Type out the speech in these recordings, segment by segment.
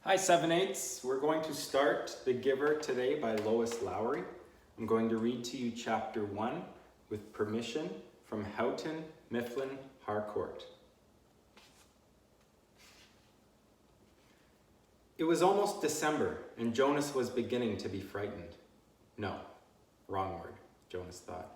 Hi 7/8. We're going to start The Giver today by Lois Lowry. I'm going to read to you chapter 1 with permission from Houghton Mifflin Harcourt. It was almost December and Jonas was beginning to be frightened. No, wrong word, Jonas thought.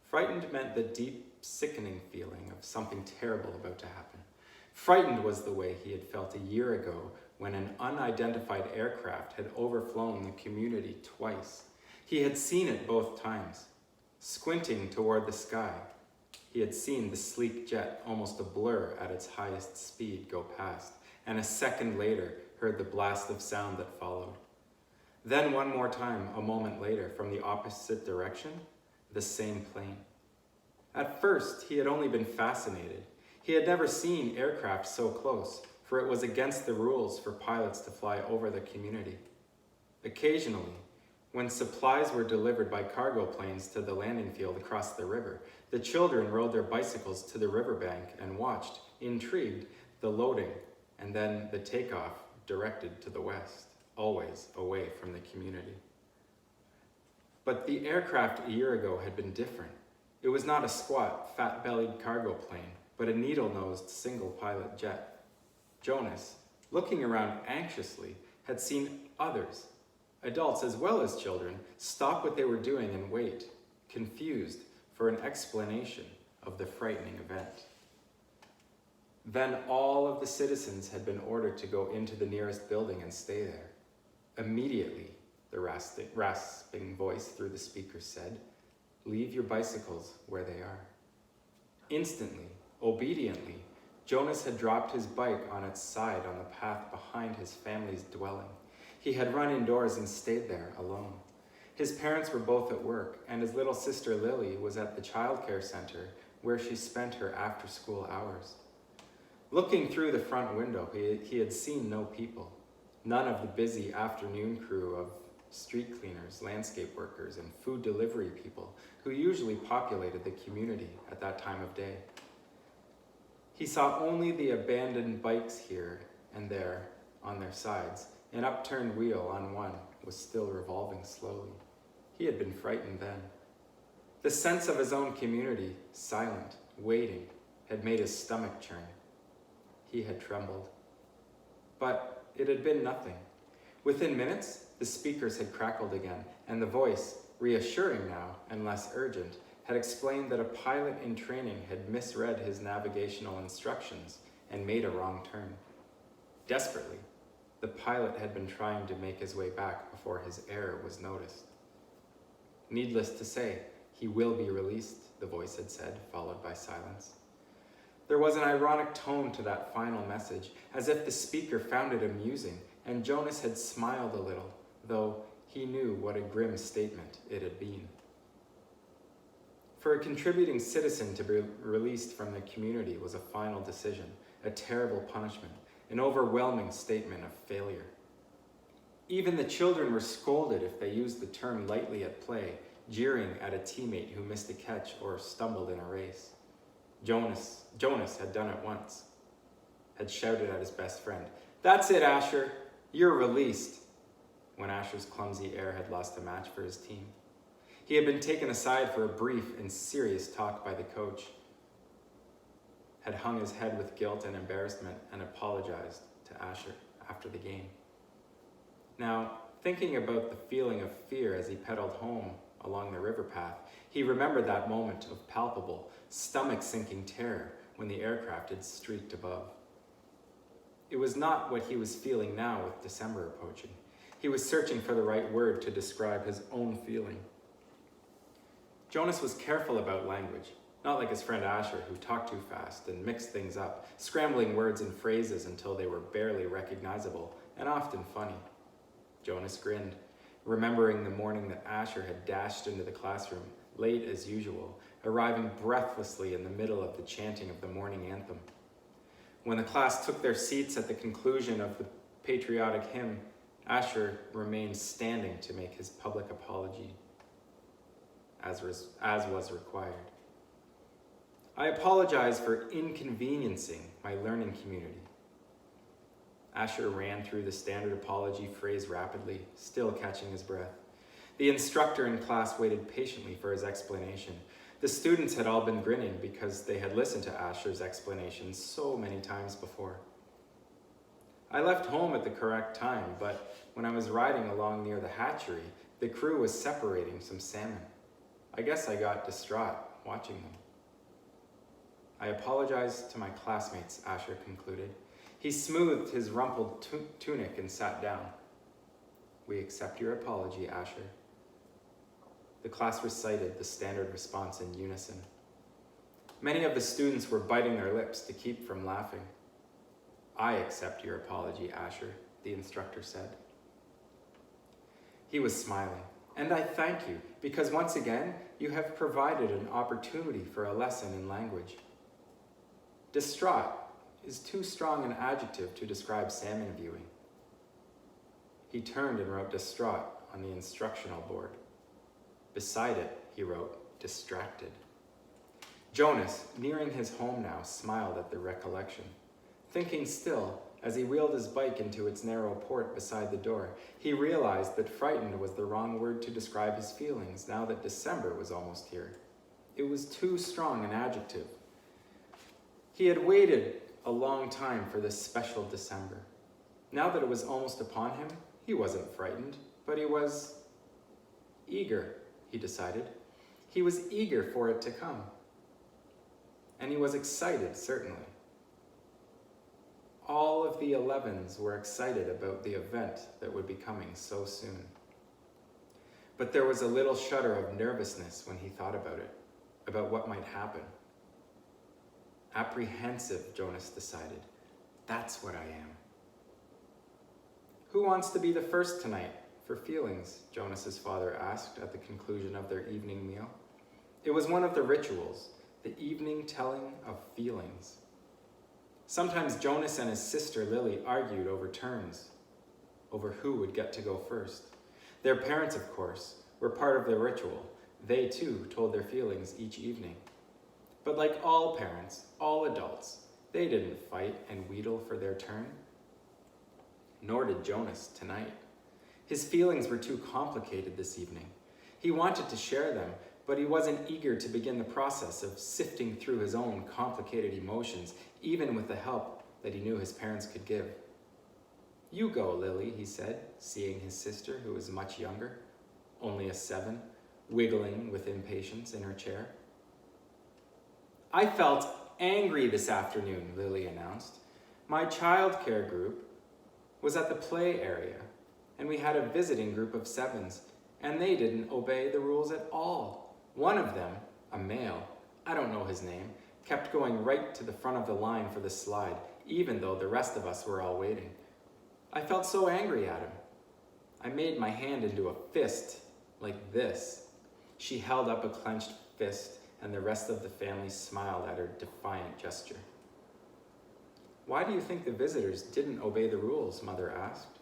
Frightened meant the deep, sickening feeling of something terrible about to happen. Frightened was the way he had felt a year ago when an unidentified aircraft had overflown the community twice. He had seen it both times. Squinting toward the sky, he had seen the sleek jet almost a blur at its highest speed go past, and a second later heard the blast of sound that followed. Then one more time, a moment later, from the opposite direction, the same plane. At first, he had only been fascinated. He had never seen aircraft so close, for it was against the rules for pilots to fly over the community. Occasionally, when supplies were delivered by cargo planes to the landing field across the river, the children rode their bicycles to the riverbank and watched, intrigued, the loading and then the takeoff directed to the west, always away from the community. But the aircraft a year ago had been different. It was not a squat, fat-bellied cargo plane, but a needle-nosed single-pilot jet. Jonas, looking around anxiously, had seen others, adults as well as children, stop what they were doing and wait, confused, for an explanation of the frightening event. Then all of the citizens had been ordered to go into the nearest building and stay there. Immediately, the rasping voice through the speaker said, "Leave your bicycles where they are." Instantly, obediently, Jonas had dropped his bike on its side on the path behind his family's dwelling. He had run indoors and stayed there alone. His parents were both at work, and his little sister Lily was at the childcare center where she spent her after-school hours. Looking through the front window, he had seen no people. None of the busy afternoon crew of street cleaners, landscape workers, and food delivery people who usually populated the community at that time of day. He saw only the abandoned bikes here and there on their sides. An upturned wheel on one was still revolving slowly. He had been frightened then. The sense of his own community, silent, waiting, had made his stomach churn. He had trembled. But it had been nothing. Within minutes, the speakers had crackled again, and the voice, reassuring now and less urgent, had explained that a pilot in training had misread his navigational instructions and made a wrong turn. Desperately, the pilot had been trying to make his way back before his error was noticed. "Needless to say, he will be released," the voice had said, followed by silence. There was an ironic tone to that final message, as if the speaker found it amusing, and Jonas had smiled a little, though he knew what a grim statement it had been. For a contributing citizen to be released from the community was a final decision, a terrible punishment, an overwhelming statement of failure. Even the children were scolded if they used the term lightly at play, jeering at a teammate who missed a catch or stumbled in a race. Jonas had done it once, had shouted at his best friend, "That's it, Asher, you're released," when Asher's clumsy air had lost a match for his team. He had been taken aside for a brief and serious talk by the coach, had hung his head with guilt and embarrassment, and apologized to Asher after the game. Now, thinking about the feeling of fear as he pedaled home along the river path, he remembered that moment of palpable, stomach-sinking terror when the aircraft had streaked above. It was not what he was feeling now with December approaching. He was searching for the right word to describe his own feeling. Jonas was careful about language, not like his friend Asher, who talked too fast and mixed things up, scrambling words and phrases until they were barely recognizable and often funny. Jonas grinned, remembering the morning that Asher had dashed into the classroom, late as usual, arriving breathlessly in the middle of the chanting of the morning anthem. When the class took their seats at the conclusion of the patriotic hymn, Asher remained standing to make his public apology, as was required. "I apologize for inconveniencing my learning community. Asher ran through the standard apology phrase rapidly, still catching his breath. The instructor in class waited patiently for his explanation. The students had all been grinning because they had listened to Asher's explanations so many times before. I left home at the correct time, but when I was riding along near the hatchery, the crew was separating some salmon. I guess I got distraught watching them. I apologized to my classmates, Asher concluded. He smoothed his rumpled tunic and sat down. We accept your apology, Asher. The class recited the standard response in unison. Many of the students were biting their lips to keep from laughing. I accept your apology, Asher, the instructor said. He was smiling. And I thank you, because once again, you have provided an opportunity for a lesson in language. Distraught is too strong an adjective to describe salmon viewing. He turned and wrote distraught on the instructional board. Beside it, he wrote distracted. Jonas, nearing his home now, smiled at the recollection. Thinking still, as he wheeled his bike into its narrow port beside the door, he realized that frightened was the wrong word to describe his feelings now that December was almost here. It was too strong an adjective. He had waited a long time for this special December. Now that it was almost upon him, he wasn't frightened, but he was eager, he decided. He was eager for it to come. And he was excited, certainly. All of the 11s were excited about the event that would be coming so soon. But there was a little shudder of nervousness when he thought about it, about what might happen. Apprehensive, Jonas decided. That's what I am. Who wants to be the first tonight for feelings? Jonas's father asked at the conclusion of their evening meal. It was one of the rituals, the evening telling of feelings. Sometimes Jonas and his sister Lily argued over turns, over who would get to go first. Their parents, of course, were part of the ritual. They, too, told their feelings each evening. But like all parents, all adults, they didn't fight and wheedle for their turn. Nor did Jonas tonight. His feelings were too complicated this evening. He wanted to share them, but he wasn't eager to begin the process of sifting through his own complicated emotions, even with the help that he knew his parents could give. You go, Lily, he said, seeing his sister, who was much younger, only a 7, wiggling with impatience in her chair. I felt angry this afternoon, Lily announced. My childcare group was at the play area, and we had a visiting group of 7s, and they didn't obey the rules at all. One of them, a male, I don't know his name, kept going right to the front of the line for the slide, even though the rest of us were all waiting. I felt so angry at him. I made my hand into a fist, like this. She held up a clenched fist, and the rest of the family smiled at her defiant gesture. Why do you think the visitors didn't obey the rules? Mother asked.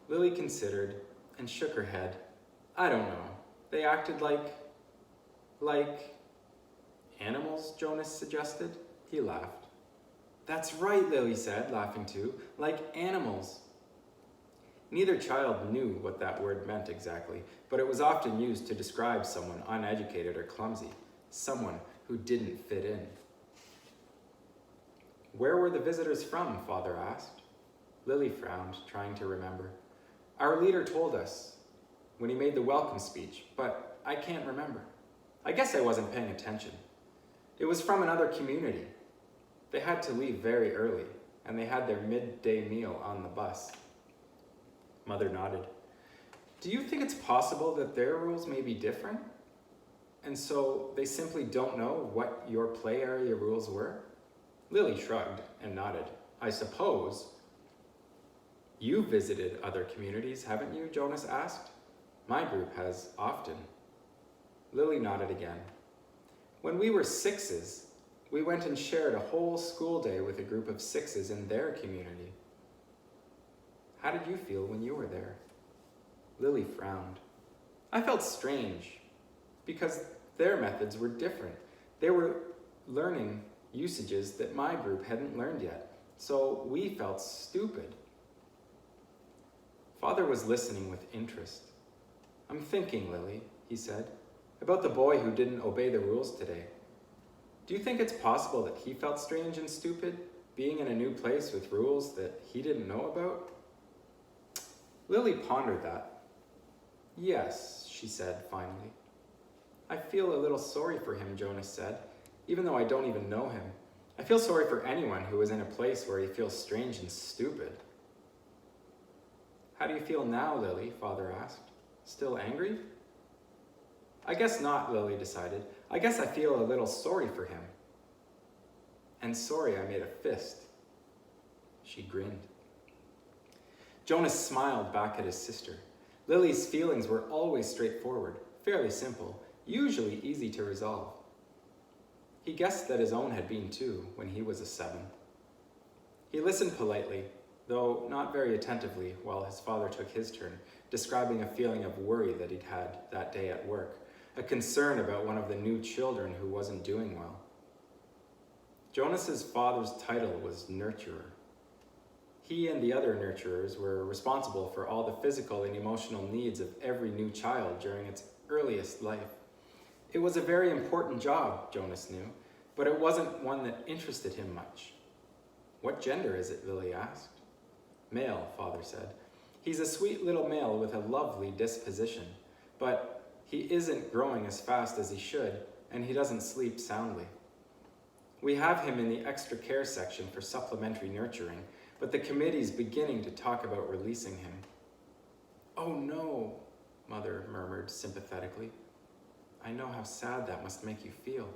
Lily considered and shook her head. I don't know. They acted like animals, Jonas suggested. He laughed. That's right, Lily said, laughing too. Like animals. Neither child knew what that word meant exactly, but it was often used to describe someone uneducated or clumsy, someone who didn't fit in. Where were the visitors from? Father asked. Lily frowned, trying to remember. Our leader told us when he made the welcome speech, but I can't remember. I guess I wasn't paying attention. It was from another community. They had to leave very early, and they had their midday meal on the bus. Mother nodded. Do you think it's possible that their rules may be different? And so they simply don't know what your play area rules were? Lily shrugged and nodded. I suppose. You visited other communities, haven't you? Jonas asked. My group has often. Lily nodded again. When we were 6s, we went and shared a whole school day with a group of 6s in their community. How did you feel when you were there? Lily frowned. I felt strange because their methods were different. They were learning usages that my group hadn't learned yet. So we felt stupid. Father was listening with interest. I'm thinking, Lily, he said, about the boy who didn't obey the rules today. Do you think it's possible that he felt strange and stupid, being in a new place with rules that he didn't know about? Lily pondered that. Yes, she said finally. I feel a little sorry for him, Jonas said, even though I don't even know him. I feel sorry for anyone who is in a place where he feels strange and stupid. How do you feel now, Lily? Father asked. Still angry? I guess not, Lily decided. I guess I feel a little sorry for him. And sorry I made a fist. She grinned. Jonas smiled back at his sister. Lily's feelings were always straightforward, fairly simple, usually easy to resolve. He guessed that his own had been too, when he was a 7. He listened politely, though not very attentively, while his father took his turn, describing a feeling of worry that he'd had that day at work, a concern about one of the new children who wasn't doing well. Jonas's father's title was nurturer. He and the other nurturers were responsible for all the physical and emotional needs of every new child during its earliest life. It was a very important job, Jonas knew, but it wasn't one that interested him much. What gender is it, Lily asked. Male, Father said. He's a sweet little male with a lovely disposition, but he isn't growing as fast as he should, and he doesn't sleep soundly. We have him in the extra care section for supplementary nurturing, but the committee's beginning to talk about releasing him. Oh no, Mother murmured sympathetically. I know how sad that must make you feel.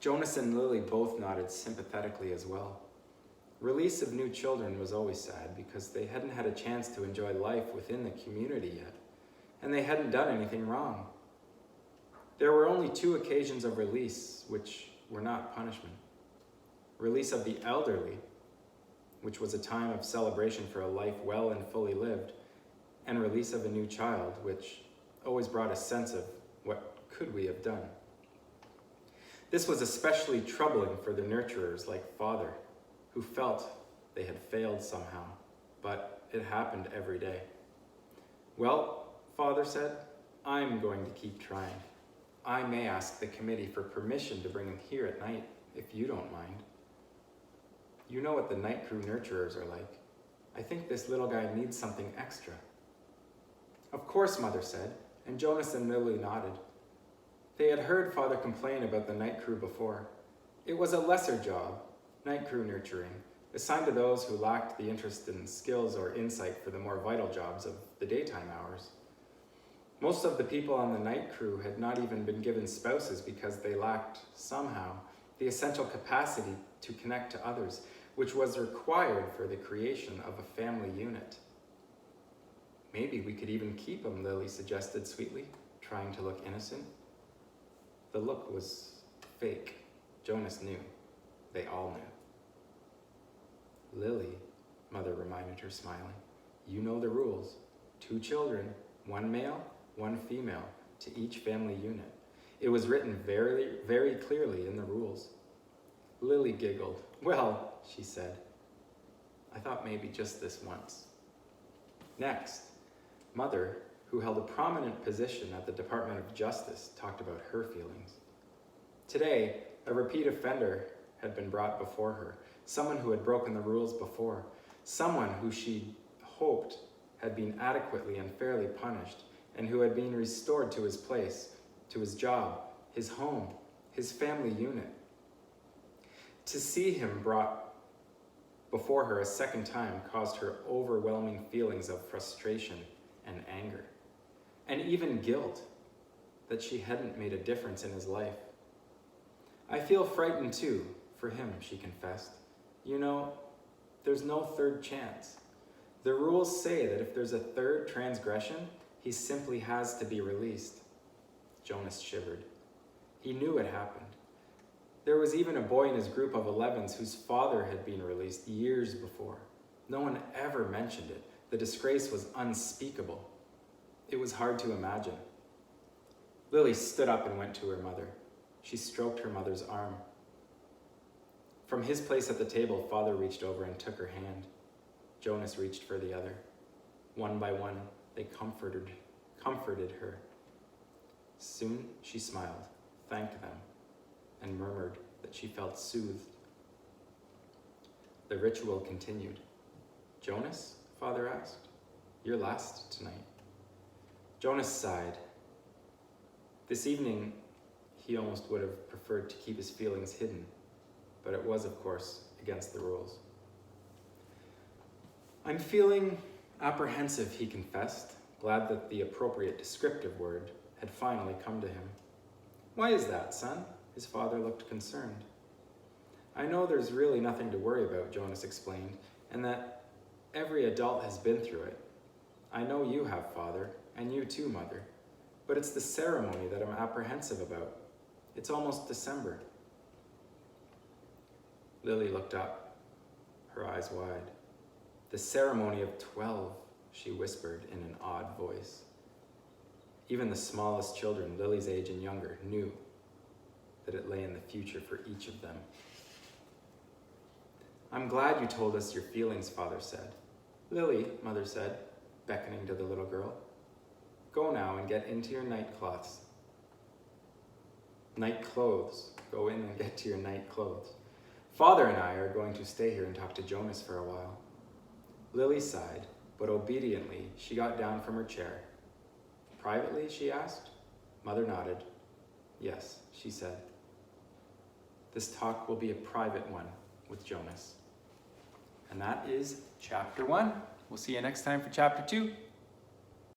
Jonas and Lily both nodded sympathetically as well. Release of new children was always sad because they hadn't had a chance to enjoy life within the community yet, and they hadn't done anything wrong. There were only 2 occasions of release, which were not punishment. Release of the elderly, which was a time of celebration for a life well and fully lived, and release of a new child, which always brought a sense of what could we have done. This was especially troubling for the nurturers like Father, who felt they had failed somehow, but it happened every day. Well, Father said, I'm going to keep trying. I may ask the committee for permission to bring him here at night, if you don't mind. You know what the night crew nurturers are like. I think this little guy needs something extra. Of course, Mother said, and Jonas and Lily nodded. They had heard Father complain about the night crew before. It was a lesser job, night crew nurturing, assigned to those who lacked the interest in skills or insight for the more vital jobs of the daytime hours. Most of the people on the night crew had not even been given spouses because they lacked, somehow, the essential capacity to connect to others, which was required for the creation of a family unit. Maybe we could even keep him, Lily suggested sweetly, trying to look innocent. The look was fake. Jonas knew. They all knew. Lily, Mother reminded her, smiling, you know the rules. 2 children, 1 male, 1 female, to each family unit. It was written very, very clearly in the rules. Lily giggled. Well, she said, I thought maybe just this once. Next, Mother, who held a prominent position at the Department of Justice, talked about her feelings. Today, a repeat offender had been brought before her, someone who had broken the rules before, someone who she hoped had been adequately and fairly punished, and who had been restored to his place, to his job, his home, his family unit. To see him brought before her a second time caused her overwhelming feelings of frustration and anger, and even guilt that she hadn't made a difference in his life. I feel frightened too, for him, she confessed. You know, there's no 3rd chance. The rules say that if there's a 3rd transgression, he simply has to be released. Jonas shivered. He knew it happened. There was even a boy in his group of 11s whose father had been released years before. No one ever mentioned it. The disgrace was unspeakable. It was hard to imagine. Lily stood up and went to her mother. She stroked her mother's arm. From his place at the table, Father reached over and took her hand. Jonas reached for the other. One by one, they comforted her. Soon she smiled, thanked them, and murmured that she felt soothed. The ritual continued. Jonas, Father asked, you're last tonight. Jonas sighed. This evening, he almost would have preferred to keep his feelings hidden, but it was, of course, against the rules. I'm feeling apprehensive, he confessed, glad that the appropriate descriptive word had finally come to him. Why is that, son? His father looked concerned. I know there's really nothing to worry about, Jonas explained, and that every adult has been through it. I know you have, Father, and you too, Mother, but it's the ceremony that I'm apprehensive about. It's almost December. Lily looked up, her eyes wide. The ceremony of 12, she whispered in an odd voice. Even the smallest children, Lily's age and younger, knew that it lay in the future for each of them. I'm glad you told us your feelings, Father said. Lily, Mother said, beckoning to the little girl. Go now and get into your night cloths. Night clothes. Go in and get to your night clothes. Father and I are going to stay here and talk to Jonas for a while. Lily sighed, but obediently she got down from her chair. Privately, she asked. Mother nodded. Yes, she said. This talk will be a private one with Jonas. And that is chapter 1. We'll see you next time for chapter 2.